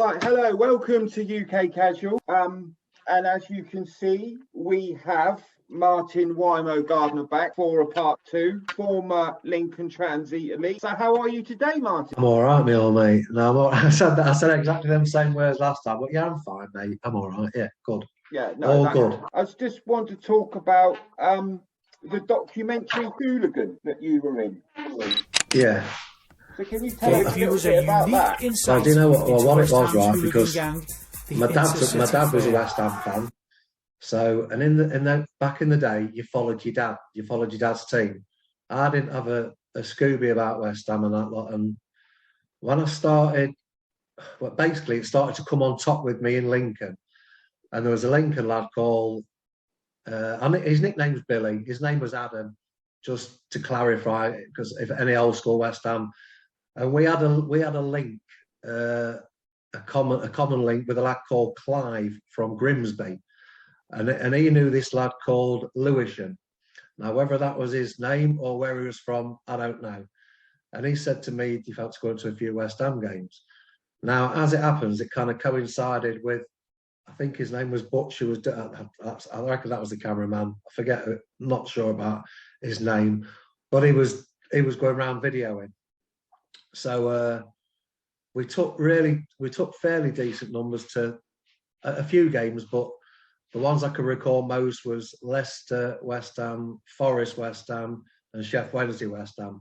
Right, hello, welcome to UK Casual. And as you can see, we have Martyn Gardner back for a part 2, former Lincoln Transit elite. So how are you today, Martyn? I'm all right, me old mate. No, I'm all right. I said exactly them same words last time, but yeah, I'm fine, mate. I'm all right. Yeah, good. Yeah, no, all good. I just want to talk about the documentary Hooligan that you were in. Yeah. So can you tell us a little bit about that? Well, do you know what it was, right? Because my dad was a West Ham fan. So, and back in the day, you followed your dad's team. I didn't have a Scooby about West Ham and that lot. And when I started, well, basically, it started to come on top with me in Lincoln. And there was a Lincoln lad called, his nickname was Billy. His name was Adam, just to clarify, because if any old school West Ham, and we had a link, a common link with a lad called Clive from Grimsby, and he knew this lad called Lewisham. Now, whether that was his name or where he was from, I don't know. And he said to me, he felt to go to a few West Ham games. Now, as it happens, it kind of coincided with, I think his name was Butch, I reckon that was the cameraman. I forget, not sure about his name, but he was going around videoing. So we took fairly decent numbers to a few games, but the ones I can recall most was Leicester West Ham, Forest West Ham, and Sheff Wednesday West Ham.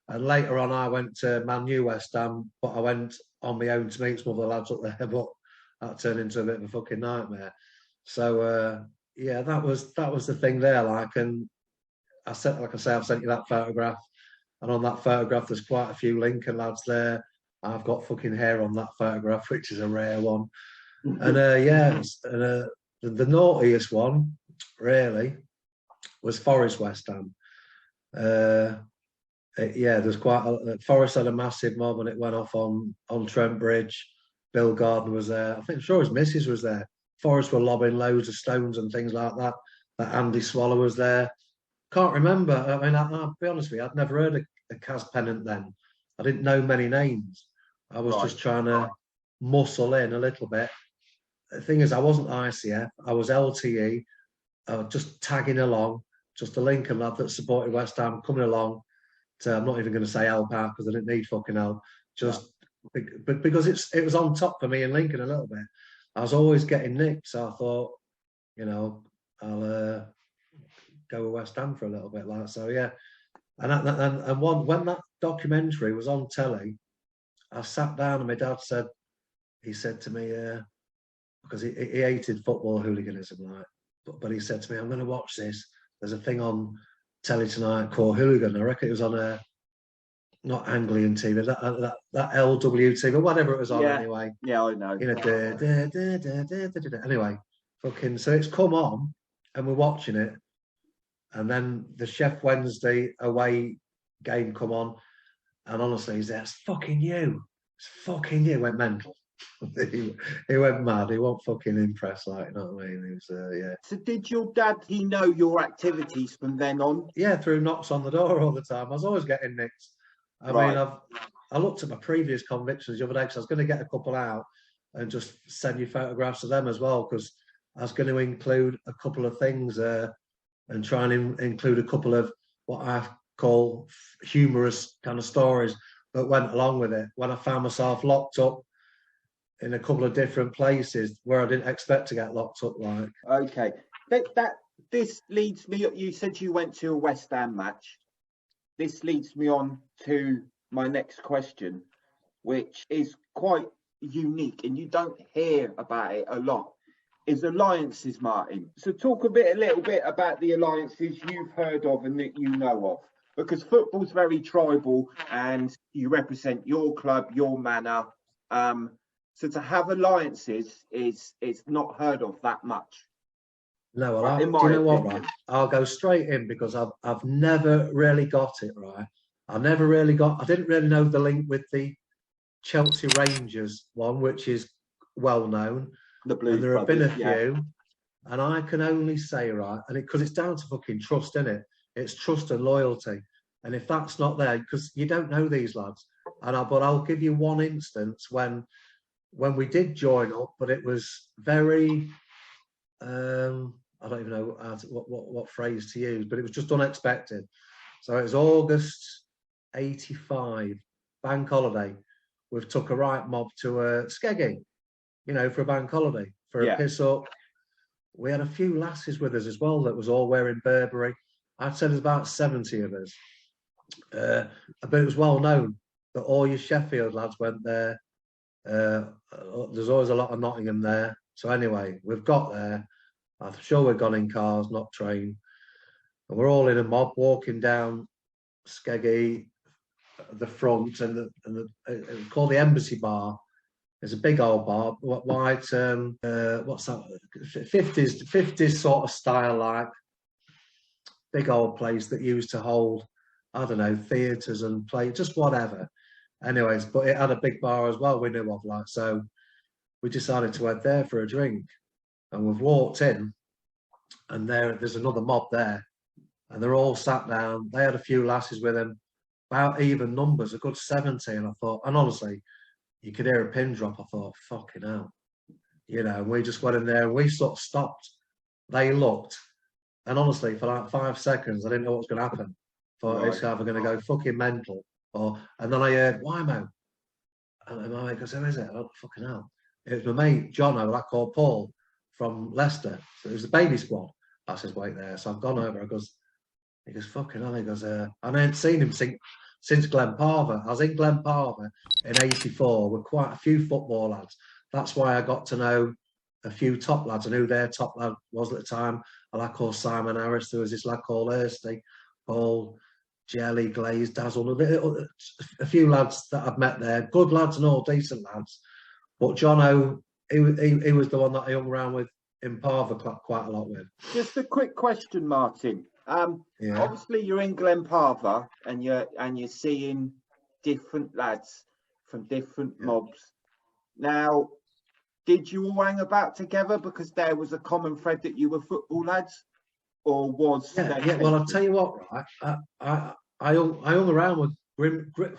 And later on, I went to Man U West Ham, but I went on my own to meet some other lads up there, but that turned into a bit of a fucking nightmare. So yeah, that was the thing there. And I've sent you that photograph, and on that photograph, there's quite a few Lincoln lads there. I've got fucking hair on that photograph, which is a rare one. And the naughtiest one, really, was Forest West Ham. There's Forest had a massive mob, and it went off on Trent Bridge. Bill Gardner was there. I'm sure his missus was there. Forest were lobbing loads of stones and things like that. That Andy Swallow was there. Can't remember. I mean, I'll be honest with you, I'd never heard of Kaz Pennant then. I didn't know many names. I was just trying to muscle in a little bit. The thing is, I wasn't ICF. I was L.T.E. I was just tagging along. Just a Lincoln lad that supported West Ham coming along to, I'm not even going to say help out because I didn't need fucking help. But because it was on top for me in Lincoln a little bit. I was always getting nicked, so I thought, I'll go with West Ham for a little bit, like so. Yeah, and when that documentary was on telly, I sat down and my dad said to me, because he hated football hooliganism, like, but he said to me, "I'm going to watch this. There's a thing on telly tonight called Hooligan. I reckon it was on not Anglian TV, that LWT, but whatever it was on anyway. Yeah, I know. Anyway, fucking, so it's come on and we're watching it. And then the Sheff Wednesday away game come on. And honestly, he's there, it's fucking you. Went mental. he went mad. He wasn't fucking impressed, like, you know what I mean? He was, yeah. So did your dad, he know your activities from then on? Yeah, through knocks on the door all the time. I was always getting nicked. I mean, I looked at my previous convictions the other day because I was going to get a couple out and just send you photographs of them as well, because I was going to include a couple of things and try and include a couple of what I call humorous kind of stories that went along with it when I found myself locked up in a couple of different places where I didn't expect to get locked up. Like, okay, this leads me. You said you went to a West Ham match. This leads me on to my next question, which is quite unique and you don't hear about it a lot, is alliances, Martyn. So talk a little bit about the alliances you've heard of and that you know of, because football's very tribal and you represent your club, your manor. So to have alliances is not heard of that much. No, well, do you know what, right? I'll go straight in because I've never really got it, right? I didn't really know the link with the Chelsea Rangers one, which is well known. The Blues and there have been a Brothers, few, and I can only say, right, and because it's down to fucking trust, isn't it? It's trust and loyalty. And if that's not there, because you don't know these lads, but I'll give you one instance when when we did join up, but it was very, I don't even know what phrase to use, but it was just unexpected. So it was August 85, bank holiday. We've took a right mob to Skeggy, you know, for a bank holiday, for a piss up. We had a few lasses with us as well that was all wearing Burberry. I'd say there's about 70 of us. But it was well known that all your Sheffield lads went there. There's always a lot of Nottingham there. So anyway, we've got there. I'm sure we've gone in cars, not train. And we're all in a mob walking down Skeggy, the front, and it's called the Embassy Bar. It's a big old bar, white, what's that? 50s sort of style, like big old place that used to hold, I don't know, theatres and play, just whatever. Anyways, but it had a big bar as well, we knew of, like, so we decided to head there for a drink. And we've walked in, and there's another mob there, and they're all sat down. They had a few lasses with them, about even numbers, a good 70. And I thought, and honestly, you could hear a pin drop. I thought, fucking hell. You know, and we just went in there and we sort of stopped. They looked. And honestly, for like 5 seconds, I didn't know what was going to happen. Thought it's either going to go fucking mental and then I heard, Whymo? And my mate goes, who is it? Oh, fucking hell. It was my mate, Jono, that called Paul from Leicester. So it was the baby squad. That's his weight there. So I've gone over. He goes, fucking hell. He goes, I hadn't seen him since Glenparva. I was in Glenparva in 84 with quite a few football lads. That's why I got to know a few top lads and who their top lad was at the time. A lad called Simon Harris. There was this lad called Ersty, Paul, Jelly, Glaze, Dazzle. A few lads that I've met there. Good lads and all decent lads. But Jono, he was the one that I hung around with in Parva quite a lot with. Just a quick question, Martyn. Obviously you're in Glenparva and you're seeing different lads from different mobs. Now, did you all hang about together because there was a common thread that you were football lads, or was? Well, I'll tell you what, right? I hung around with Grim.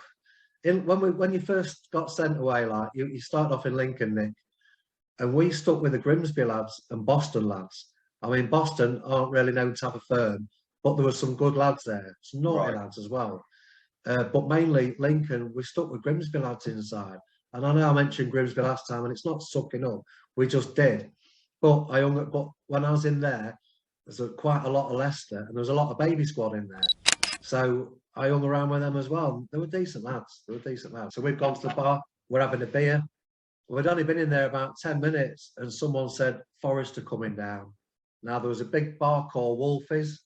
When you first got sent away, like you started off in Lincoln, Nick, and we stuck with the Grimsby lads and Boston lads. I mean, Boston aren't really known to have a firm, but there were some good lads there, some naughty lads as well. But mainly Lincoln, we stuck with Grimsby lads inside. And I know I mentioned Grimsby last time, and it's not sucking up. We just did. But when I was in there, there's quite a lot of Leicester, and there was a lot of baby squad in there. So I hung around with them as well. They were decent lads. So we've gone to the bar. We're having a beer. We'd only been in there about 10 minutes, and someone said Forrester coming down. Now there was a big bar called Wolfies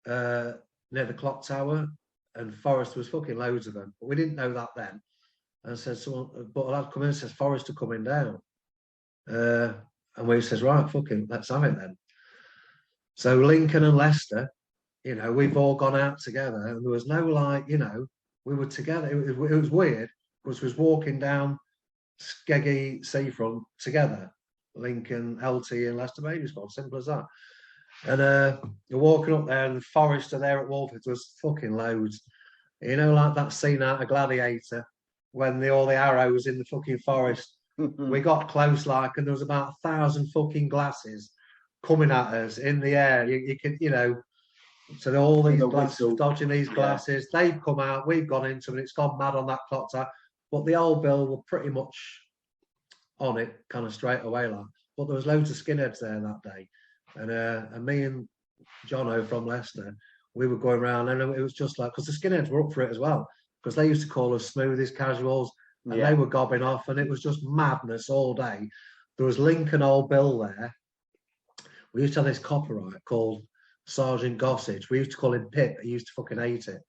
near the clock tower, and Forrester was fucking loads of them. But we didn't know that then. And said someone, but a lad come in and says Forrester coming down. And we says, right, fucking, let's have it then. So Lincoln and Leicester, you know, we've all gone out together, and there was no like, you know, we were together. It was weird because we was walking down Skeggy seafront together, Lincoln L.T.E and Leicester Baby Squad, simple as that. And you're walking up there, and Forrester there at Wolford was fucking loads. You know, like that scene out of Gladiator when all the arrows in the fucking forest. We got close, like, and there was about 1,000 fucking glasses coming at us in the air. You could, you know, so all these glasses, dodging these glasses. They've come out, we've gone into them, and it's gone mad on that clock tower. But the old bill were pretty much on it, kind of straight away, like. But there was loads of skinheads there that day, and me and Jono from Leicester, we were going around, and it was just like, because the skinheads were up for it as well, because they used to call us smoothies casuals, and they were gobbing off, and it was just madness all day. There was Lincoln Old Bill there. We used to have this copyright called Sergeant Gossage. We used to call him Pip. He used to fucking hate it.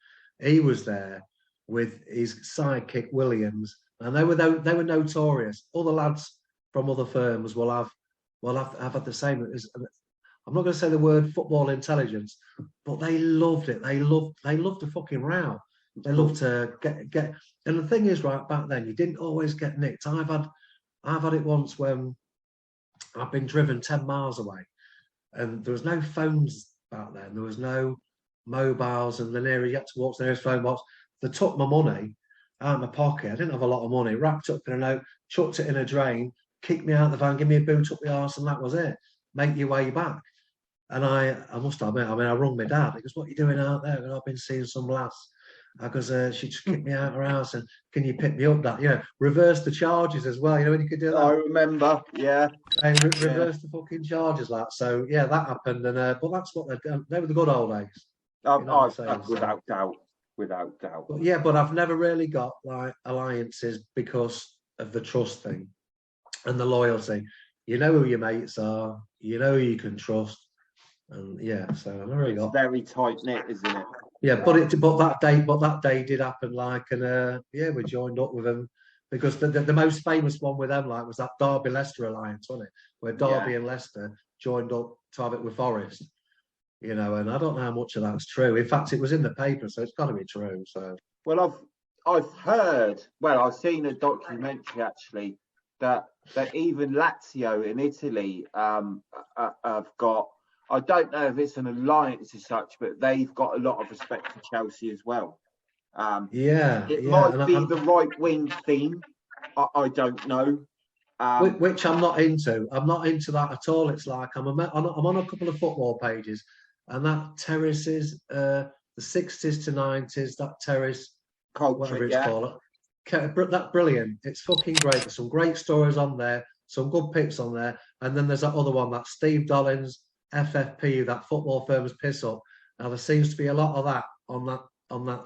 He was there with his sidekick Williams, and they were notorious. All the lads from other firms will have had the same. I'm not going to say the word football intelligence, but they loved it. They loved the fucking row. They loved to get. And the thing is, right back then, you didn't always get nicked. I've had it once when I've been driven 10 miles away, and there was no phones back then. There was no mobiles, and the nearest you had to walk to the nearest phone box. They took my money, out of my pocket. I didn't have a lot of money. Wrapped up in a note, chucked it in a drain, kicked me out of the van, give me a boot up the arse, and that was it. Make your way back. And I must admit, I mean, I rung my dad. He goes, "What are you doing out there?" And I've been seeing some lass. I goes, "She just kicked me out of her house, and can you pick me up?" That, you know, reverse the charges as well. You know, when you could do that. I remember, yeah. And reverse the fucking charges, like. So yeah, that happened, and but that's what they've done. They were the good old days. You know what I'm saying? Without doubt, without doubt. But yeah, but I've never really got like alliances because of the trust thing and the loyalty. You know who your mates are. You know who you can trust. And yeah, so I never really got very tight knit, isn't it? Yeah, but that day did happen. Like, and yeah, we joined up with them because the most famous one with them like was that Derby Leicester alliance, wasn't it? Where Derby and Leicester joined up to have it with Forest. You know, and I don't know how much of that's true. In fact, it was in the paper, so it's got to be true. So well, I've heard. Well, I've seen a documentary actually that even Lazio in Italy have got. I don't know if it's an alliance as such, but they've got a lot of respect for Chelsea as well. It might be the right wing theme. I don't know. Which I'm not into. I'm not into that at all. It's like I'm on a couple of football pages, and that terraces, the 60s to 90s, that terrace culture, whatever it's called, that's brilliant. It's fucking great. There's some great stories on there, some good picks on there, and then there's that other one, that Steve Dollins FFP, that football firm's piss up. Now there seems to be a lot of that on that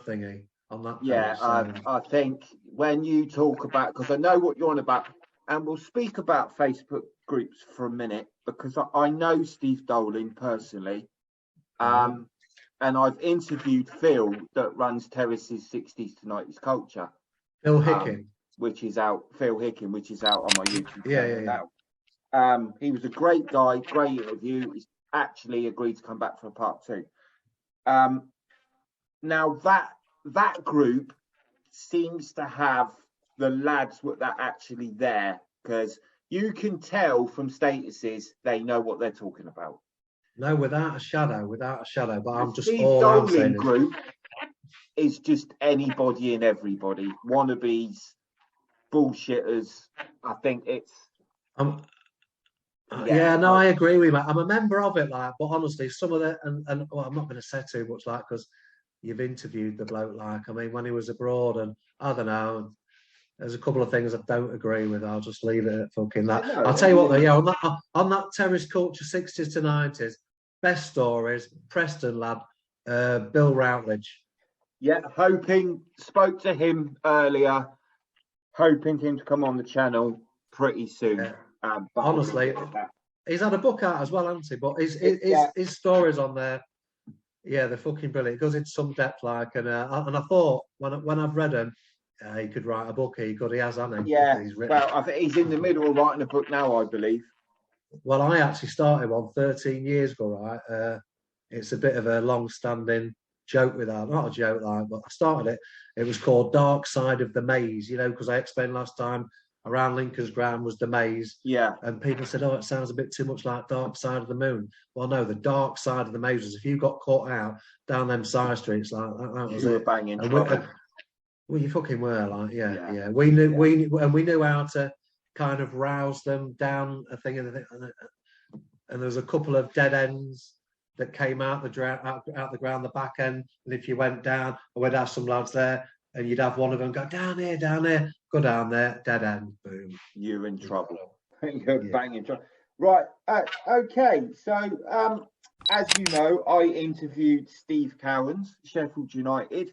thingy, on that. Yeah, I think when you talk about, because I know what you're on about, and we'll speak about Facebook groups for a minute, because I know Steve Dolan personally, and I've interviewed Phil that runs Terrace's 60s to 90s culture. Phil Hickin, which is out on my YouTube channel now. He was a great guy, great interview. He's actually agreed to come back for a part 2. Now that group seems to have the lads that are actually there, because you can tell from statuses they know what they're talking about. No, without a shadow. But I'm just Steve Dolan group is just anybody and everybody, wannabes, bullshitters. I think it's. I agree with you, mate. I'm a member of it, like, but honestly, some of it, and well, I'm not going to say too much, like, because you've interviewed the bloke, like, I mean, when he was abroad, and I don't know, there's a couple of things I don't agree with. I'll just leave it at fucking that. I'll tell you what, though, on that terrace culture, 60s to 90s, best stories, Preston lad, Bill Routledge. Yeah, spoke to him earlier, hoping him to come on the channel pretty soon. Yeah. But honestly, he's had a book out as well, hasn't he? But his stories on there, yeah, they're fucking brilliant. It goes into some depth, like, and I thought when I've read him, he could write a book. He has, hasn't he? Yeah. Well, I think he's in the middle of writing a book now, I believe. Well, I actually started one 13 years ago, right? It's a bit of a long-standing joke with that. Not a joke, like, but I started it. It was called Dark Side of the Maze, you know, because I explained last time around Lincoln's Ground was the maze. Yeah. And people said, oh, it sounds a bit too much like Dark Side of the Moon. Well, no, the dark side of the maze was if you got caught out down them side streets like that was it. Banging. Well, you fucking were, like, yeah. We knew how to kind of rouse them down a thing, and there was a couple of dead ends that came out the ground, the back end, and if you went down, we'd have some lads there, and you'd have one of them go down here, go down there, dead end, boom. You're in trouble. You're banging trouble. Right. Okay. So, as you know, I interviewed Steve Cowans, Sheffield United.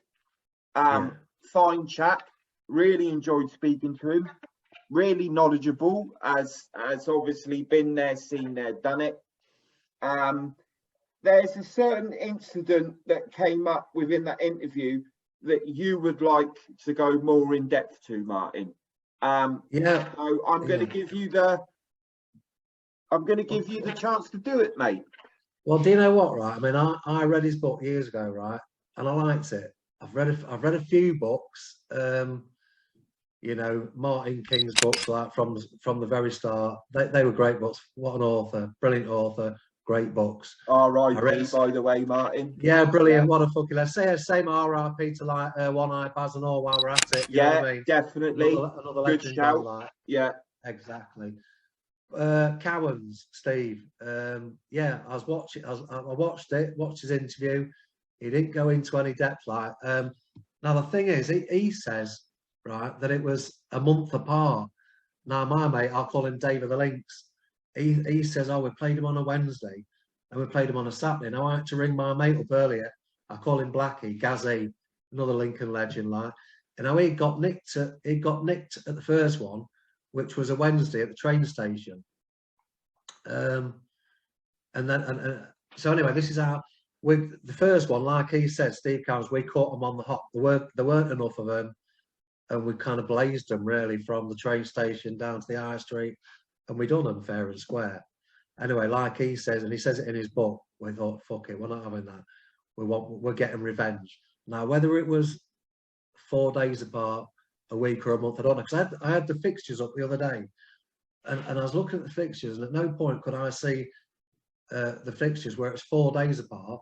Fine chap. Really enjoyed speaking to him. Really knowledgeable, as obviously been there, seen there, done it. There's a certain incident that came up within that interview that you would like to go more in depth to, Martyn. So I'm going to give you the chance to do it, mate. Well, do you know what? Right, I mean, I read his book years ago, right, and I liked it. I've read a few books. You know, Martin King's books, like from the very start. They were great books. What an author, brilliant author, great books. R.I.P. by the way, Martyn. Yeah, brilliant. Yeah. What a fucking, let's say same R.I.P. to like One Eye Baz and all while we're at it. You know what I mean? Definitely. Another good legend shout. like. Yeah, exactly. Cowans, Steve. Yeah, I watched it, watched his interview. He didn't go into any depth like. Now the thing is, he says right that it was a month apart. Now my mate, I'll call him Dave of the Links. He says, oh, we played him on a Wednesday and we played him on a Saturday. Now I had to ring my mate up earlier. I call him Blackie, Gazzy, another Lincoln legend like. And now he got nicked at the first one, which was a Wednesday at the train station. So anyway, this is how with the first one, like he said, Steve Cowans, we caught them on the hop. There weren't enough of them, and we kind of blazed them really from the train station down to the high street, and we done them fair and square. Anyway, like he says, and he says it in his book, we thought, fuck it, we're not having that. We're getting revenge. Now, whether it was 4 days apart, a week or a month, I don't know, because I had the fixtures up the other day, and I was looking at the fixtures, and at no point could I see the fixtures where it's 4 days apart,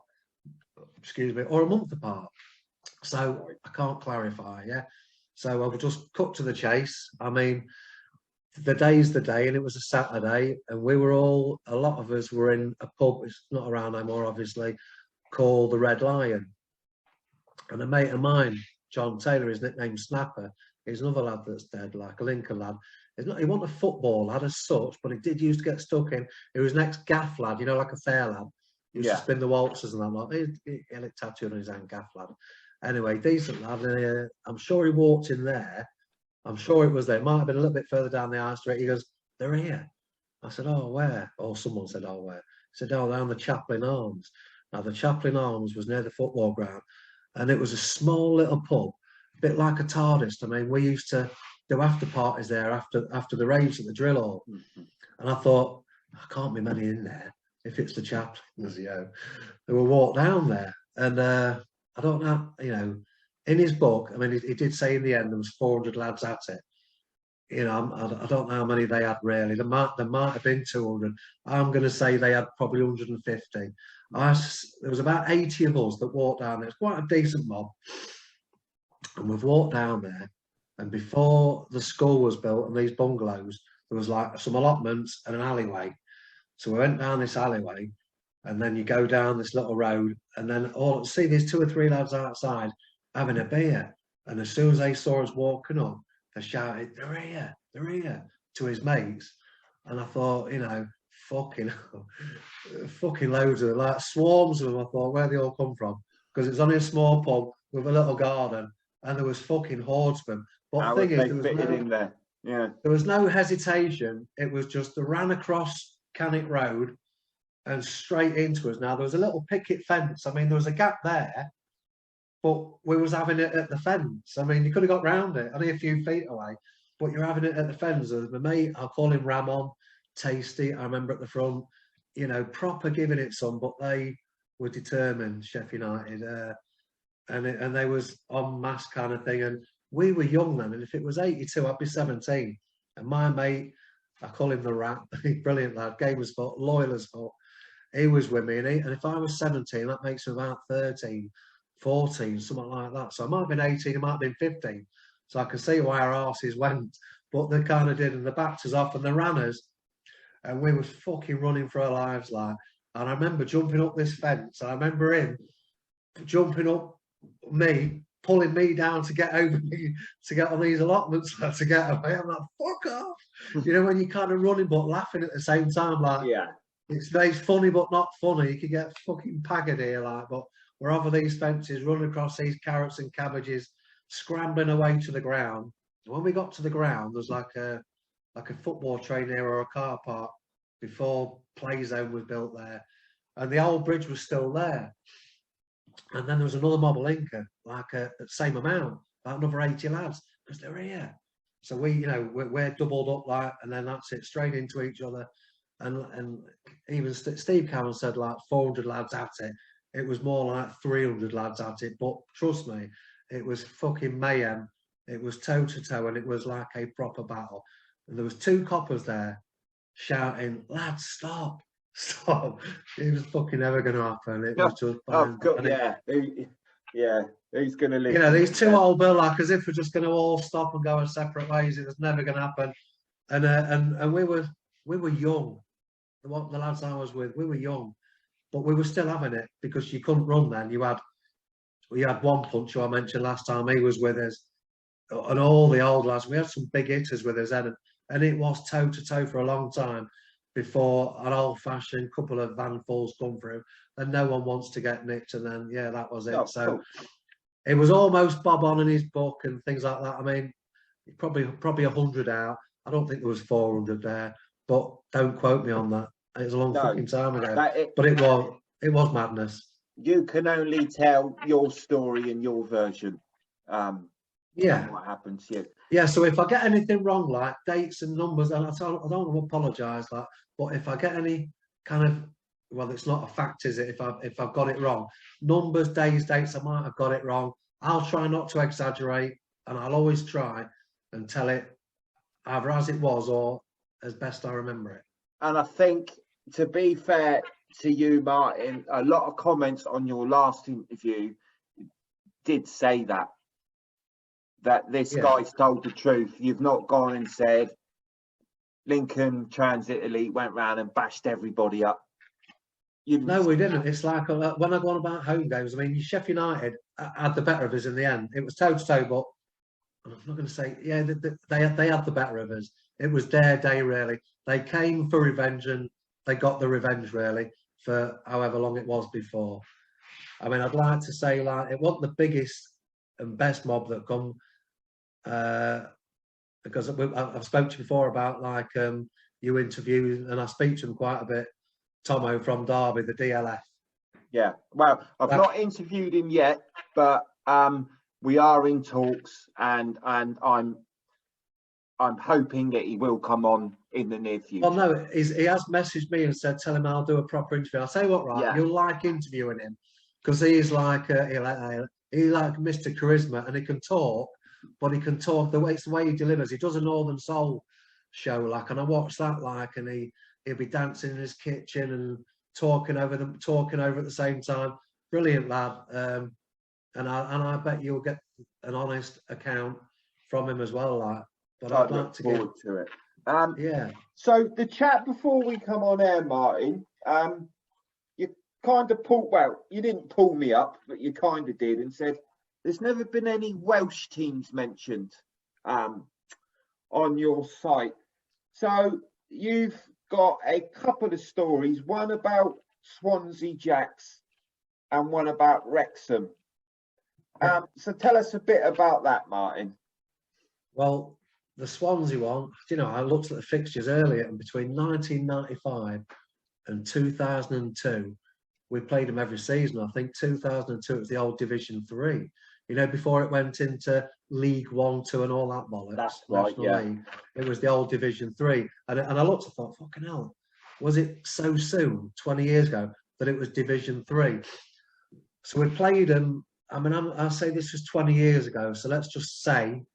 excuse me, or a month apart. So I can't clarify, yeah. So I will just cut to the chase. I mean, the day's the day, and it was a Saturday, and we were all, a lot of us were in a pub, it's not around anymore, obviously, called the Red Lion. And a mate of mine, John Taylor, his nickname Snapper, he's another lad that's dead, like a Lincoln lad. He wasn't a football lad as such, but he did used to get stuck in. He was an ex-gaff lad, you know, like a fair lad. He used to spin the waltzes and that lot. He had a tattoo on his hand, gaff lad. Anyway, decent lad. And, I'm sure he walked in there. I'm sure it was there. It might have been a little bit further down the high street. He goes, they're here. I said, oh, where? Or someone said, oh, where? He said, oh, down the Chaplain Arms. Now, the Chaplain Arms was near the football ground. And it was a small little pub, a bit like a TARDIS. I mean, we used to do after parties there after the raves at the drill hall. And I thought, I can't be many in there if it's the Chaplains, you know. They will walk down there. And I don't know, you know, in his book, I mean, he did say in the end there was 400 lads at it. You know, I don't know how many they had really. There might have been 200. I'm going to say they had probably 150. There was about 80 of us that walked down there. It's quite a decent mob. And we've walked down there. And before the school was built and these bungalows, there was like some allotments and an alleyway. So we went down this alleyway, and then you go down this little road, and then see these 2 or 3 lads outside having a beer. And as soon as they saw us walking up, they shouted, they're here, to his mates. And I thought, you know, fucking loads of them, like swarms of them. I thought, where they all come from? Because it's only a small pub with a little garden, and there was fucking horsemen. But the thing is, there was no hesitation. It was just they ran across Cannock Road and straight into us. Now, there was a little picket fence. I mean, there was a gap there, but we was having it at the fence. I mean, you could have got round it, only a few feet away, but you're having it at the fence. My mate, I'll call him Ramon, Tasty, I remember at the front, you know, proper giving it some, but they were determined, Sheffield United, and they was en masse kind of thing. And we were young then, and if it was 82, I'd be 17. And my mate, I call him the Rat, brilliant lad, game as fuck, loyal as fuck. He was with me, and if I was 17, that makes him about 13, 14, something like that. So I might have been 18, it might have been 15. So I can see why our arses went, but they kind of did, and they backed us off, and they ran us, and we was fucking running for our lives, like. And I remember jumping up this fence, and I remember him jumping up me, pulling me down to get over me, to get on these allotments, to get away. I'm like, fuck off. You know, when you're kind of running but laughing at the same time, like, it's very funny but not funny. You could get fucking pagged here, like, but we're over these fences, running across these carrots and cabbages, scrambling away to the ground. When we got to the ground, there's like a football train there or a car park before Play Zone was built there. And the old bridge was still there. And then there was another mob of Lincoln, like the same amount, about another 80 lads, because they're here. So we, you know, we're doubled up, like, and then that's it, straight into each other. And even Steve Cowans said like 400 lads at it. It was more like 300 lads at it. But trust me, it was fucking mayhem. It was toe to toe, and it was like a proper battle. And there was 2 coppers there shouting, lads, stop, So it was fucking never going to happen. It was just who's going to live? You know, these two old Bill, like as if we're just going to all stop and go in separate ways. It was never going to happen. And we were young. The lads I was with, we were young, but we were still having it because you couldn't run then. We had one punch who I mentioned last time. He was with us, and all the old lads. We had some big hitters with us then, and it was toe to toe for a long time before an old-fashioned couple of vanfuls come through, and no one wants to get nicked, and then yeah, that was it. So it was almost Bob on in his book and things like that. I mean, probably 100 out. I don't think there was 400 there, but don't quote me on that. It was a long fucking time ago. But it was madness. You can only tell your story and your version. What happened to you. Yeah, so if I get anything wrong, like dates and numbers, and I don't want to apologise, like, but if I get any kind of, well, it's not a fact, is it? If I've got it wrong, numbers, days, dates, I might have got it wrong. I'll try not to exaggerate, and I'll always try and tell it either as it was or as best I remember it. And I think, to be fair to you, Martyn, a lot of comments on your last interview did say that this guy's told the truth. You've not gone and said Lincoln Transit Elite went round and bashed everybody up. No, we didn't. It's like when I go on about home games, I mean, Sheffield United had the better of us in the end. It was toe to toe, but I'm not going to say, yeah, they had the better of us. It was their day, really. They came for revenge and they got the revenge, really, for however long it was before. I mean, I'd like to say, like, it wasn't the biggest and best mob that come, because I've spoken to you before about, like, you interview, and I speak to them quite a bit. Tomo from Derby, the DLF. Yeah, well, I've not interviewed him yet, but we are in talks, and I'm hoping that he will come on in the near future. Well, no, he has messaged me and said, tell him I'll do a proper interview. I'll say what, right, you'll like interviewing him, because he's like he's like Mr. Charisma, and he can talk, but he can talk it's the way he delivers. He does a Northern Soul show, like, and I watched that, like, and he'll be dancing in his kitchen and talking over at the same time. Brilliant lad, and I bet you'll get an honest account from him as well, like. But I'd like to forward to it. Yeah. So the chat before we come on air, Martyn, you kind of you didn't pull me up, but you kind of did, and said there's never been any Welsh teams mentioned on your site. So you've got a couple of stories, one about Swansea Jacks and one about Wrexham. So tell us a bit about that, Martyn. Well, the Swansea one, you know, I looked at the fixtures earlier, and between 1995 and 2002, we played them every season. I think 2002 was the old Division 3. You know, before it went into League 1, 2 and all that bollocks. That's right, yeah. League, it was the old Division 3. And I looked and thought, fucking hell, was it so soon, 20 years ago, that it was Division 3? So we played them, I mean, I'll say this was 20 years ago, so let's just say,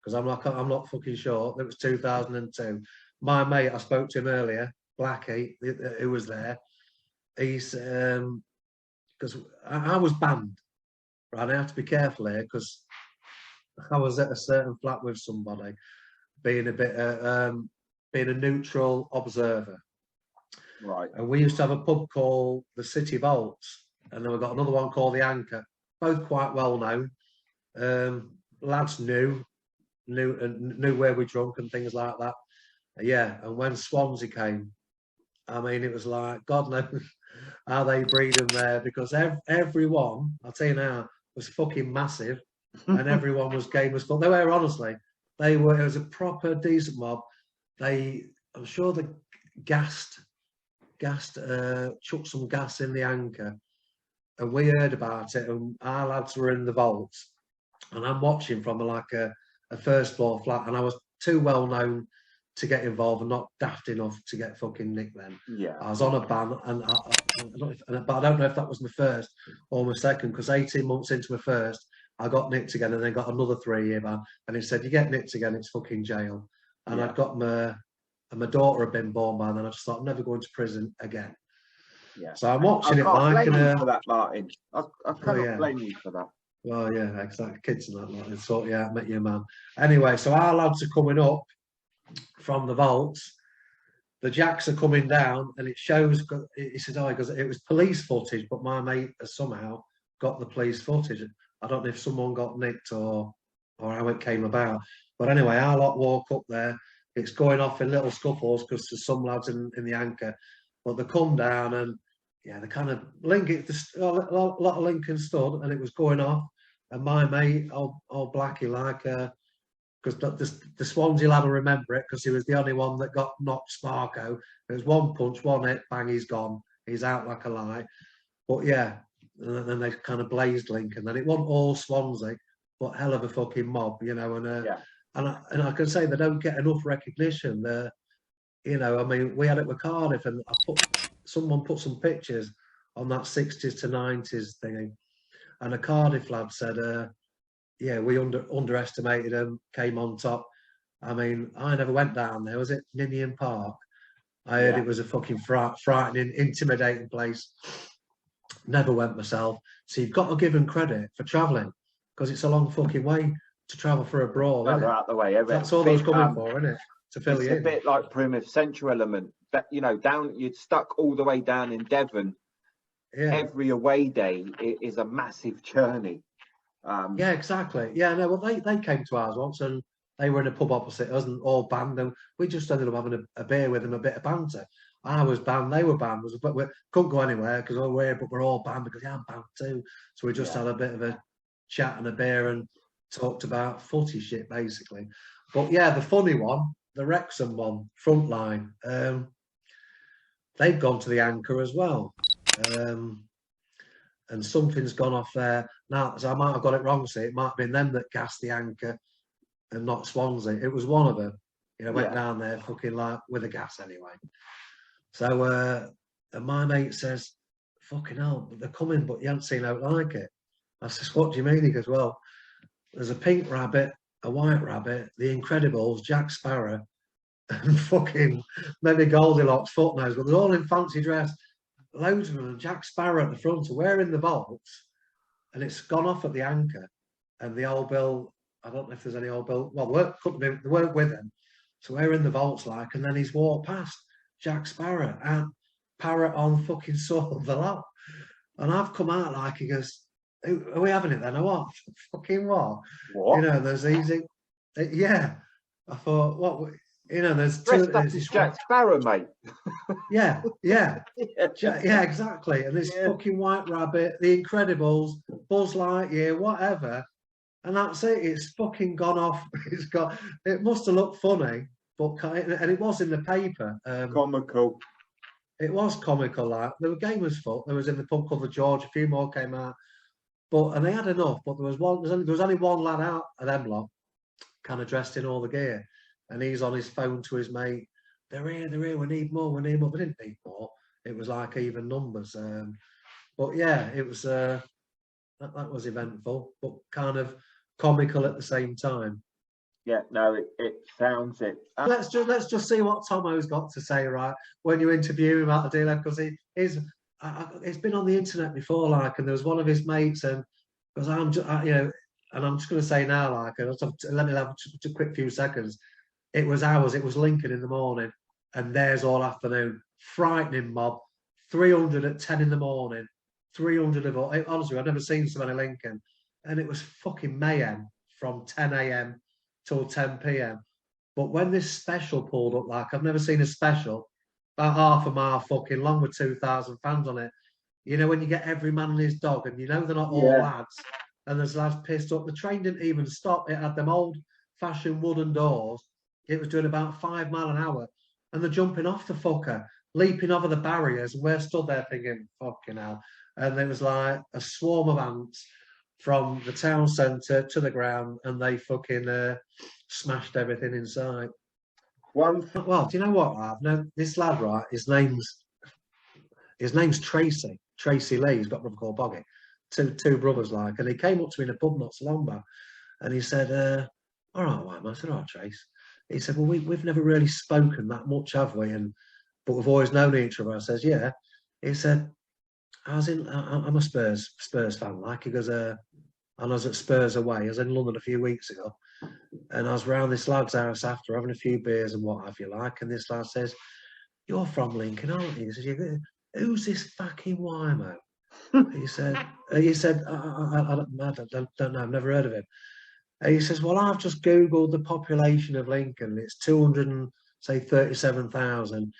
because I'm not fucking sure, it was 2002. My mate, I spoke to him earlier, Blackie, who was there, he's, because I was banned, right? I have to be careful here, because I was at a certain flat with somebody, being a neutral observer. Right. And we used to have a pub called the City Vaults, and then we got another one called the Anchor, both quite well known. Lads knew where we drunk and things like that. Yeah, and when Swansea came, I mean, it was like, God knows how they breed them there, because everyone, I'll tell you now, was fucking massive, and everyone was game as fuck. They were, honestly, it was a proper decent mob. I'm sure they chucked some gas in the Anchor, and we heard about it, and our lads were in the vaults, and I'm watching from like a first floor flat, and I was too well known to get involved and not daft enough to get fucking nicked then. Yeah. I was on a ban, but I don't know if that was my first or my second, because 18 months into my first, I got nicked again, and then got another 3-year ban, and he said, you get nicked again, it's fucking jail. And I'd got my daughter had been born by then. I just thought, I'm never going to prison again. Yeah. So I'm watching it can't like blame you for that, Martyn. I cannot yeah. blame you for that. Well, yeah, exactly. Kids and that, like, they sort you out, make you a man. Anyway, so our lads are coming up from the vaults. The jacks are coming down, and it shows. He said, "Oh, because it was police footage," but my mate has somehow got the police footage. I don't know if someone got nicked or how it came about. But anyway, our lot walk up there. It's going off in little scuffles because there's some lads in the anchor, but they come down and yeah, they kind of Lincoln, a lot of Lincoln stood, and it was going off. And my mate, old Blackie, like, because the Swansea lad will remember it because he was the only one that got knocked Sparko. It was one punch, one hit, bang, he's gone. He's out like a light. But yeah, and then they kind of blazed Lincoln. Then it wasn't all Swansea, but hell of a fucking mob, you know. And and I can say they don't get enough recognition. You know, I mean, we had it with Cardiff, and someone put some pictures on that 60s to 90s thing, and a Cardiff lad said, yeah, we underestimated them, came on top. I mean, I never went down there. Was it Ninian Park? I heard it was a fucking frightening, intimidating place. Never went myself. So you've got to give them credit for travelling, because it's a long fucking way to travel for a brawl. They're out the way. That's all those coming for, isn't it? To fill you in. It's a bit like Plymouth Central element. That, you know, you're stuck all the way down in Devon. Yeah. Every away day is a massive journey. Yeah, exactly. Yeah, no, well, they came to ours once, and they were in a pub opposite us, and all banned, and we just ended up having a beer with them, a bit of banter. I was banned, they were banned, but we couldn't go anywhere because we're all banned because I'm banned too. So we just had a bit of a chat and a beer and talked about footy shit, basically. But yeah, the funny one, the Wrexham one, Frontline, they've gone to the anchor as well. And something's gone off there. Now, so I might have got it wrong, see, it might have been them that gassed the anchor and not Swansea. It was one of them. You know, went down there fucking like with a gas anyway. So, and my mate says, fucking hell, they're coming, but you haven't seen out like it. I says, what do you mean? He goes, well, there's a pink rabbit, a white rabbit, the Incredibles, Jack Sparrow, and fucking maybe Goldilocks, Footnose, but they're all in fancy dress. Loads of them, and Jack Sparrow at the front, so we're in the vaults, and it's gone off at the anchor. And the old Bill, I don't know if there's any old Bill, well, they weren't with him. So we're in the vaults, like, and then he's walked past Jack Sparrow and Parrot on fucking sort of the lot. And I've come out like, he goes, are we having it then or what? Fucking what? You know, there's easy. Yeah. I thought, what? You know, there's two. There's Jack Sparrow, mate. Yeah, exactly. And this fucking White Rabbit, The Incredibles, Buzz Lightyear, whatever. And that's it. It's fucking gone off. It must have looked funny, but and it was in the paper. Comical. It was comical. Like the game was full. There was in the pub called the George. A few more came out, and they had enough. But there was only one lad out of them lot, kind of dressed in all the gear. And he's on his phone to his mate. They're here. We need more. We didn't need more. It was like even numbers. But yeah, it was. That was eventful, but kind of comical at the same time. Yeah, no, it sounds it. Let's just see what Tomo's got to say, right? When you interview him about the dealer, because it's been on the internet before, like, and there was one of his mates, and because I'm just, and I'm just going to say now, like, let me have a quick few seconds. It was ours. It was Lincoln in the morning, and theirs all afternoon. Frightening mob. 300 at 10 in the morning. 300 of all. Honestly, I've never seen so many Lincoln, and it was fucking mayhem from 10 a.m. till 10 p.m. But when this special pulled up, like I've never seen a special, about half a mile fucking long with 2,000 fans on it. You know, when you get every man and his dog, and you know they're not all lads, and there's lads pissed up. The train didn't even stop. It had them old-fashioned wooden doors. It was doing about 5 miles an hour, and they're jumping off the fucker, leaping over the barriers, and we're stood there thinking, fucking hell. And there was like a swarm of ants from the town centre to the ground, and they fucking smashed everything inside. Well, do you know what, Rav? No, this lad, right? His name's Tracy Lee. He's got a brother called Boggy. Two brothers, like, and he came up to me in a pub not so long back, and he said, "All right, White man." I said, "All right, Trace." He said, "Well, we've never really spoken that much, have we? But we've always known each other." I says, "Yeah." He said, I'm a Spurs fan, like. He goes, and I was at Spurs away. I was in London a few weeks ago, and I was round this lad's house after having a few beers and what have you like. And this lad says, "You're from Lincoln, aren't you?" He says, "Yeah." "Who's this fucking Wimo?" He said, I don't know, I've never heard of him. And he says, "Well, I've just Googled the population of Lincoln. It's 237,000.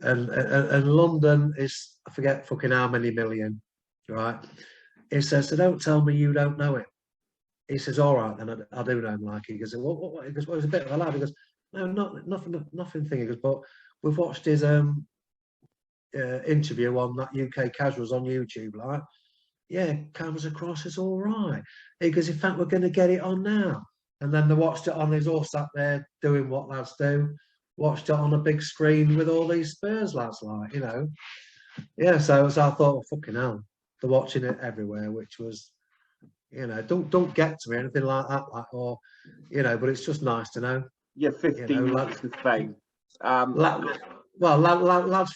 And London is, I forget fucking how many million, right?" He says, "So don't tell me you don't know it." He says, "All right, then I do know him." Like, he goes, "What?" He goes, "Well, he's a bit of a lad." He goes, "No, nothing thing." He goes, "But we've watched his interview on that UK Casuals on YouTube, like, yeah, comes across as all right." He goes, "In fact, we're going to get it on now." And then they watched it on, he's all sat there doing what lads do, watched it on a big screen with all these Spurs lads, like, you know. Yeah, so I thought, oh, fucking hell, they're watching it everywhere, which was, you know, don't get to me or anything like that, like, or, you know, but it's just nice to know. Yeah, 15 minutes of fame. Lads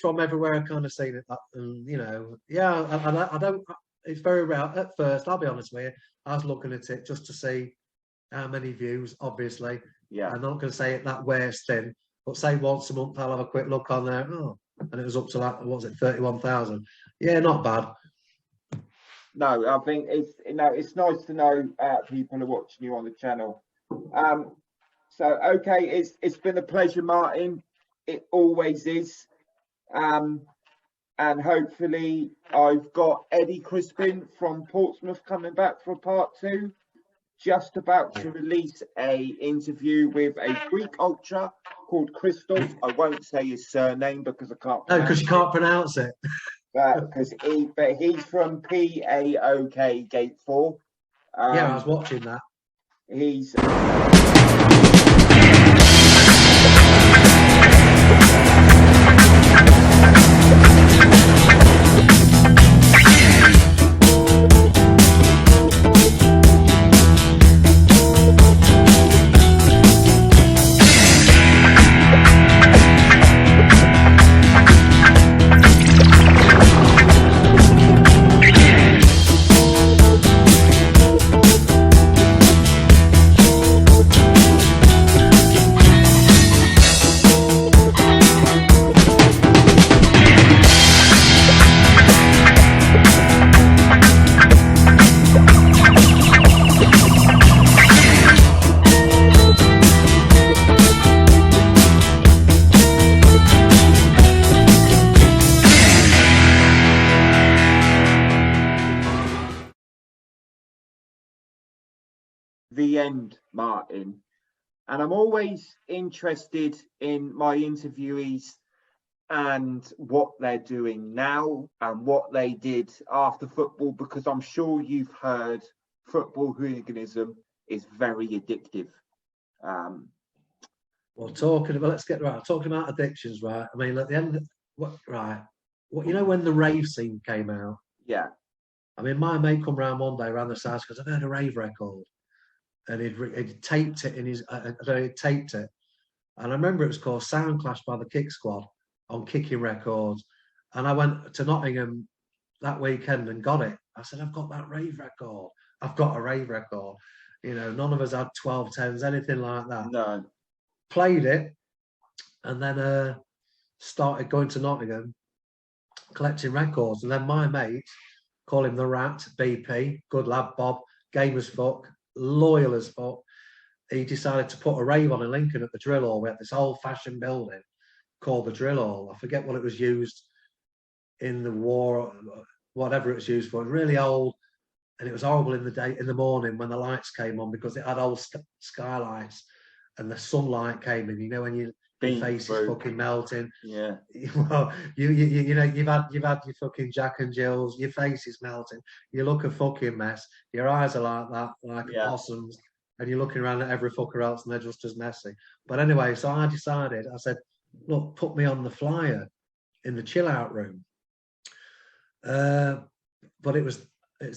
from everywhere have kind of seen it, and, you know, yeah, I don't. It's very rare. At first, I'll be honest with you, I was looking at it just to see how many views. Obviously, Yeah, I'm not going to say it that waist thin, but say once a month I'll have a quick look on there. Oh, and it was up to like, what was it, 31,000? Yeah, not bad. No, I think it's, you know, it's nice to know people are watching you on the channel. So okay, it's been a pleasure, Martyn. It always is. And hopefully I've got Eddie Crispin from Portsmouth coming back for part 2. Just about to release a interview with a Greek ultra called Christos. I won't say his surname because I can't. No, because you can't pronounce it. But he's from PAOK Gate 4. Yeah, I was watching that. He's the end, Martyn. And I'm always interested in my interviewees and what they're doing now and what they did after football, because I'm sure you've heard football hooliganism is very addictive. Well, talking about addictions, right? I mean, at the end, you know, when the rave scene came out. Yeah. I mean, my mate come round one day around the house because I've heard a rave record, and he'd taped it in his. He'd taped it, and I remember it was called Sound Clash by the Kick Squad on Kicking Records, and I went to Nottingham that weekend and got it. I said, "I've got that rave record. I've got a rave record." You know, none of us had 1210s, anything like that. No. Played it, and then started going to Nottingham, collecting records. And then my mate, call him the Rat, BP, good lad, Bob, game as fuck, loyal as fuck. He decided to put a rave on in Lincoln at the Drill Hall. We had this old-fashioned building called the Drill Hall. I forget what it was used in the war, whatever it was used for. It was really old, and it was horrible in the morning when the lights came on, because it had old skylights, and the sunlight came in. You know, when your face is fucking melting. Yeah. Well, you know, you've had your fucking Jack and Jills. Your face is melting. You look a fucking mess. Your eyes are like that, like possums, and you're looking around at every fucker else, and they're just as messy. But anyway, so I decided. I said, "Look, put me on the flyer in the chill out room." But it's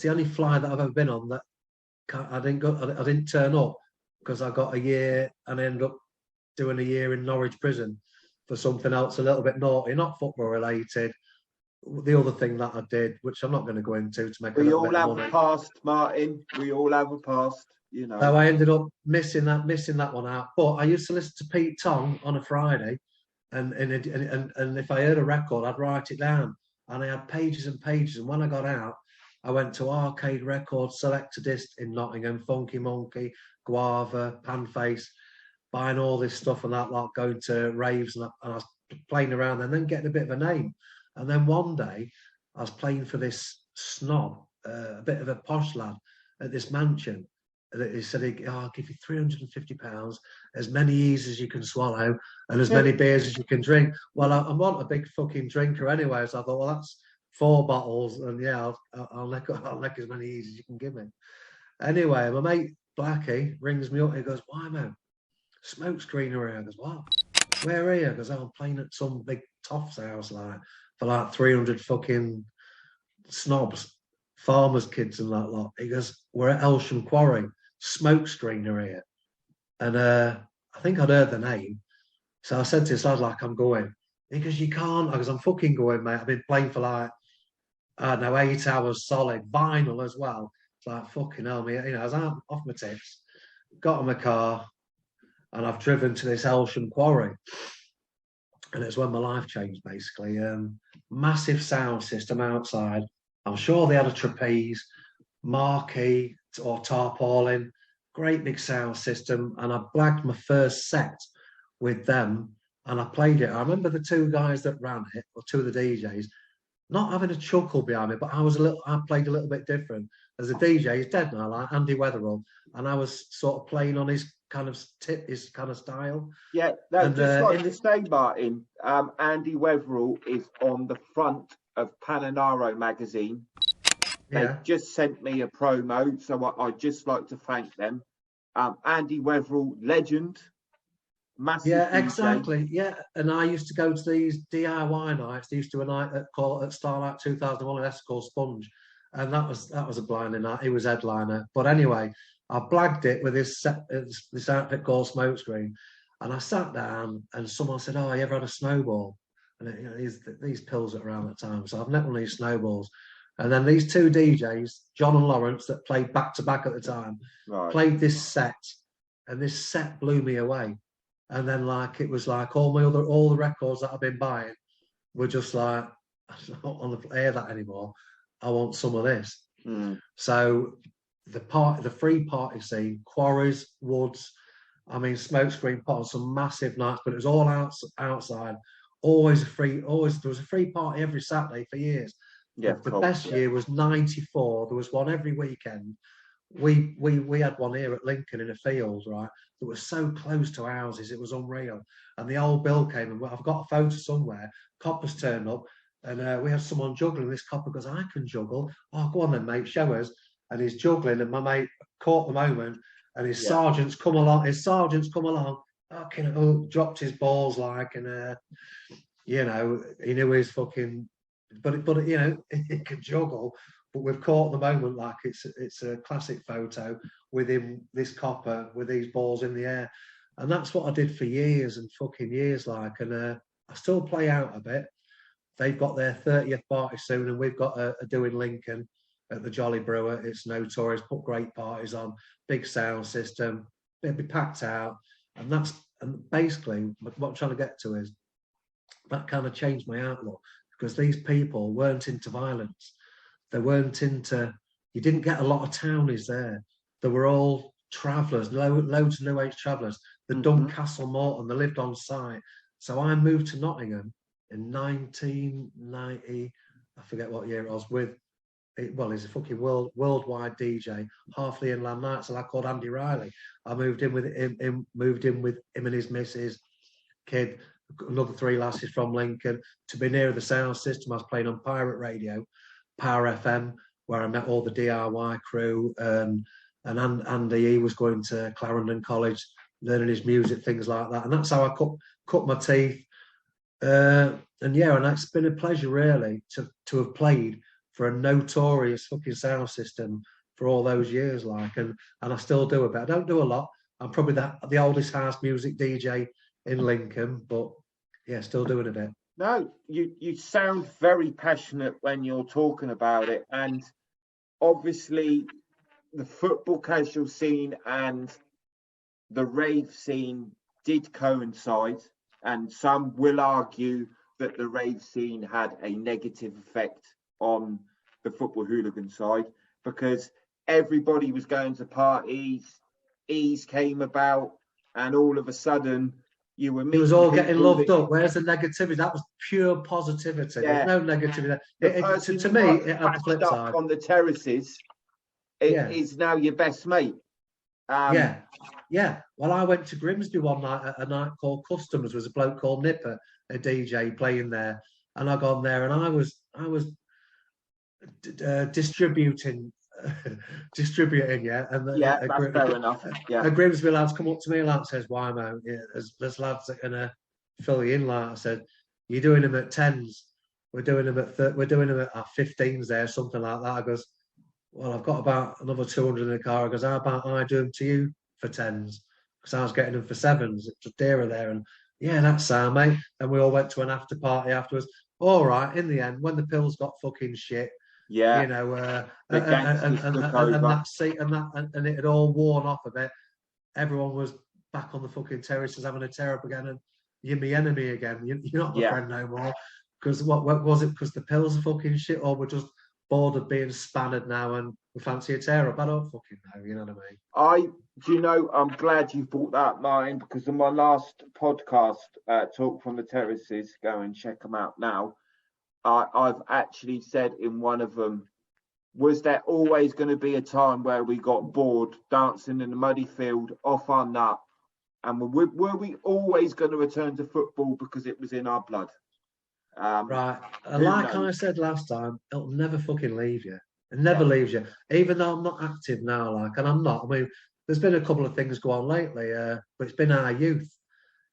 the only flyer that I've ever been on that I didn't turn up, because I got a year and ended up doing a year in Norwich prison for something else a little bit naughty, not football related, the other thing that I did, which I'm not going to go into to make a We little all bit of have money. a past, Martyn. We all have a past, you know. So I ended up missing that one out. But I used to listen to Pete Tong on a Friday, and if I heard a record, I'd write it down. And I had pages and pages. And when I got out, I went to Arcade Records, Selector Disc in Nottingham, Funky Monkey, Guava, Panface, buying all this stuff and that, like going to raves, and I was playing around and then getting a bit of a name. And then one day I was playing for this snob, a bit of a posh lad at this mansion. He said, I'll give you £350, as many E's as you can swallow and as many beers as you can drink. Well, I'm not a big fucking drinker anyway, so I thought, well, that's 4 bottles, and yeah, I'll lick as many E's as you can give me. Anyway, my mate Blackie rings me up. He goes, "Why, man? Smoke screen around." I goes, "What? Where are you?" Because I'm playing at some big toff's house, like for like 300 fucking snobs, farmers' kids and that lot. He goes, "We're at Elsham Quarry, smoke screener here." And I think I'd heard the name. So I said to this lad, like, "I'm going." He goes, "You can't." I goes, "I'm fucking going, mate. I've been playing for like, I don't know, 8 hours solid, vinyl as well." It's like, fucking hell, me. You know, I was out off my tips, got in my car, and I've driven to this Elsham Quarry. And it's when my life changed, basically. Massive sound system outside. I'm sure they had a trapeze, marquee or tarpaulin, great big sound system. And I blagged my first set with them, and I played it. I remember the 2 guys that ran it, or 2 of the DJs, not having a chuckle behind me, but I played a little bit different. As a DJ, he's dead now, like Andy Weatherall, and I was sort of playing on his kind of style. Yeah, no, just like to say, Martyn, Andy Weatherall is on the front of Paninaro magazine. They just sent me a promo, so I'd just like to thank them. Andy Weatherall, legend. Massive DJ. Exactly. Yeah, and I used to go to these DIY nights. They used to do a night at Starlight 2001, that's called Sponge, and that was a blinding night. He was headliner. But anyway, I blagged it with this outfit called Smokescreen, and I sat down, and someone said, "Oh, you ever had a snowball?" And you know, these pills are around that time, so I've never one of these snowballs. And then these 2 DJs, John and Lawrence, that played back to back at the time, played this set, and this set blew me away. And then, like, it was like all the records that I've been buying were just like, I don't want to hear that anymore. I want some of this. So the free party scene, quarries, woods. I mean, Smokescreen put on some massive nights, but it was all outside. Always there was a free party every Saturday for years. Yeah, the best year was '94. There was one every weekend. We had one here at Lincoln in a field, right? That was so close to houses, it was unreal. And the old bill came, and I've got a photo somewhere. Coppers turned up, and we had someone juggling. This copper goes, "I can juggle." "Oh, go on then, mate, show us." And he's juggling, and my mate caught the moment, and his sergeants come along. Dropped his balls like, and you know, he knew his fucking. But you know, he can juggle. But we've caught the moment, like it's a classic photo with him, this copper with these balls in the air, and that's what I did for years and fucking years, like. And I still play out a bit. They've got their 30th party soon, and we've got a do in Lincoln at the Jolly Brewer. It's notorious, put great parties on, big sound system, it'll be packed out, and basically what I'm trying to get to is that kind of changed my outlook, because these people weren't into violence. They weren't into, you didn't get a lot of townies there. They were all travellers, loads of new age travellers. They'd done Castle Morton, they lived on site. So I moved to Nottingham in 1990, I forget what year it was, he's a fucking worldwide DJ, half the Inland Nights, a lad called Andy Riley. I moved in with him and his missus, kid, another 3 lasses from Lincoln, to be near the sound system. I was playing on pirate radio, Power FM, where I met all the DIY crew, and Andy, he was going to Clarendon College, learning his music, things like that. And that's how I cut my teeth. And it's been a pleasure, really, to have played for a notorious fucking sound system for all those years, like, and I still do a bit. I don't do a lot. I'm probably the oldest house music DJ in Lincoln, but yeah, still doing a bit. No, you sound very passionate when you're talking about it, and obviously the football casual scene and the rave scene did coincide, and some will argue that the rave scene had a negative effect on the football hooligan side because everybody was going to parties, ease came about, and all of a sudden you were meeting. It was all getting loved up. Where's the negativity? That was pure positivity. Yeah. There's no negativity. To me, it had the flip side. On the terraces, it is now your best mate. Yeah. Well, I went to Grimsby one night at a night called Customers. There was a bloke called Nipper, a DJ playing there, and I got there and I was distributing. Yeah, and that's fair enough. Yeah, a Grimsby lads come up to me, like says, "Why, man? Yeah, there's lads that gonna fill you in." Like I said, "You're doing them at 10s. We're doing them at we're doing them at 15s there, something like that." I goes, "Well, I've got about another 200 in the car." I goes, "How about I do them to you for 10s?" Because I was getting them for 7s. It was dearer there, and yeah, that's sound, mate. And we all went to an after party afterwards. All right, in the end, when the pills got fucking shit. Yeah, you know, and that seat and it had all worn off a bit. Everyone was back on the fucking terraces having a tear up again, and you're my enemy again. You're not my friend no more. Because what was it? Because the pills are fucking shit, or we're just bored of being spanned now and we fancy a tear up? I don't fucking know. You know what I mean? Do you know? I'm glad you brought that, Martyn, because in my last podcast, Talk from the Terraces, go and check them out now. I've actually said in one of them, was there always going to be a time where we got bored dancing in the muddy field off our nut? And were we always going to return to football because it was in our blood? Right. Like I said last time, it'll never fucking leave you. It never leaves you. Even though I'm not active now, and I'm not. I mean, there's been a couple of things go on lately, but it's been our youth,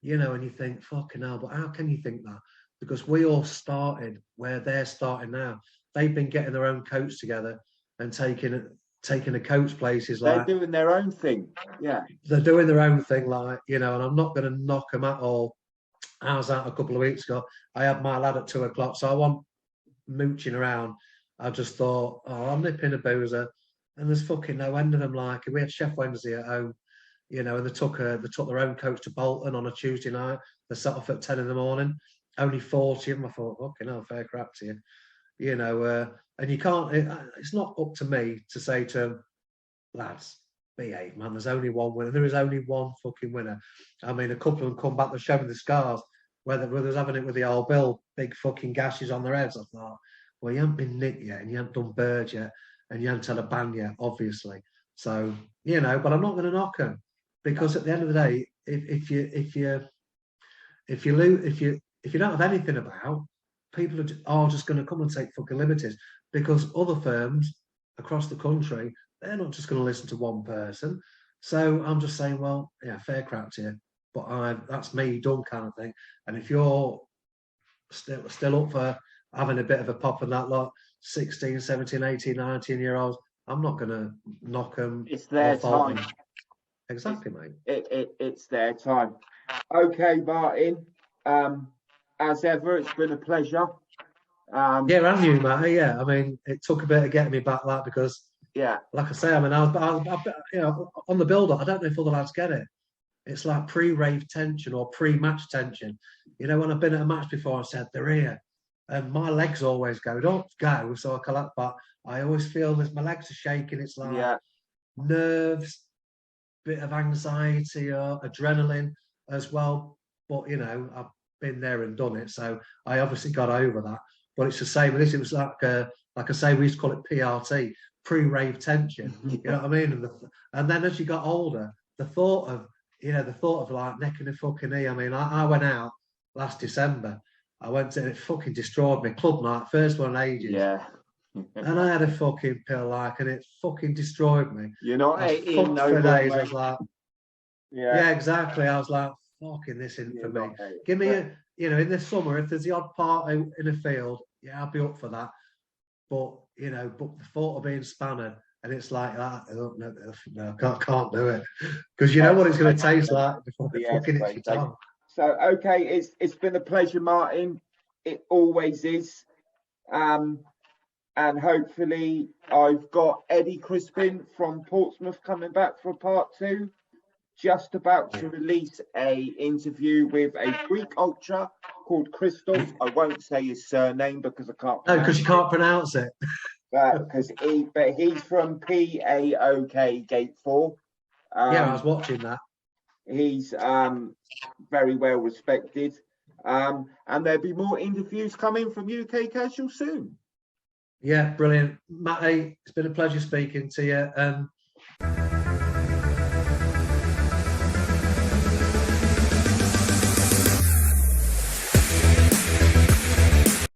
and you think, fucking hell, but how can you think that? Because we all started where they're starting now. They've been getting their own coach together and taking a coach places. They're doing their own thing. Yeah. They're doing their own thing, and I'm not going to knock them at all. I was out a couple of weeks ago. I had my lad at 2 o'clock, so I wasn't mooching around. I just thought, I'm nipping a boozer. And there's fucking no end of them. We had Chef Wednesday at home, and they took their own coach to Bolton on a Tuesday night. They set off at 10 in the morning. Only 40 of them. I thought, fucking hell, fair crap to you. And you can't, it's not up to me to say to them, lads, behave, man. There's only one winner. There is only one fucking winner. I mean, a couple of them come back, they're showing the scars, where they was having it with the old Bill, big fucking gashes on their heads. I thought, well, you haven't been nicked yet, and you haven't done bird yet, and you haven't had a ban yet, obviously. So, but I'm not going to knock them, because at the end of the day, if you don't have anything about, people are just going to come and take fucking liberties, because other firms across the country, they're not just going to listen to one person. So I'm just saying, well, yeah, fair crap to you, but that's me done kind of thing. And if you're still up for having a bit of a pop in that lot, 16, 17, 18, 19-year-olds, I'm not going to knock them. It's their time. Exactly, mate. It's their time. Okay, Martyn. As ever, it's been a pleasure. And you, Matt. Yeah, I mean, it took a bit of getting me back, because like I say, I mean, I was on the build-up. I don't know if other lads get it. It's like pre-rave tension or pre-match tension. When I've been at a match before, I said they're here, and my legs always go, don't go. So I collapse, but I always feel that my legs are shaking. It's like nerves, bit of anxiety or adrenaline as well. But I've been there and done it, so I obviously got over that. But it's the same with this. It was like I say, we used to call it PRT, pre-rave tension. You know what I mean? And then as you got older, the thought of like necking a fucking knee. I mean, I went out last December. I went to, and it fucking destroyed me. Club night, first one in ages. Yeah. And I had a fucking pill, and it fucking destroyed me. You're not 18 no for days. Way. I was like, yeah, exactly. I was like, fucking this isn't for me. Give me in the summer, if there's the odd part in a field, I'll be up for that. But but the thought of being spannered, and it's like that, no, I can't do it, because you know what it's going to taste like before fucking it's your tongue. So okay, it's been a pleasure, Martyn. It always is. And hopefully I've got Eddie Crispin from Portsmouth coming back for part 2. Just about to release a interview with a Greek ultra called Christos. I won't say his surname because I can't. No, because you can't pronounce it. But he's from PAOK Gate 4. Yeah, I was watching that. He's very well respected. And there'll be more interviews coming from UK Casual soon. Yeah, brilliant. Matty, it's been a pleasure speaking to you.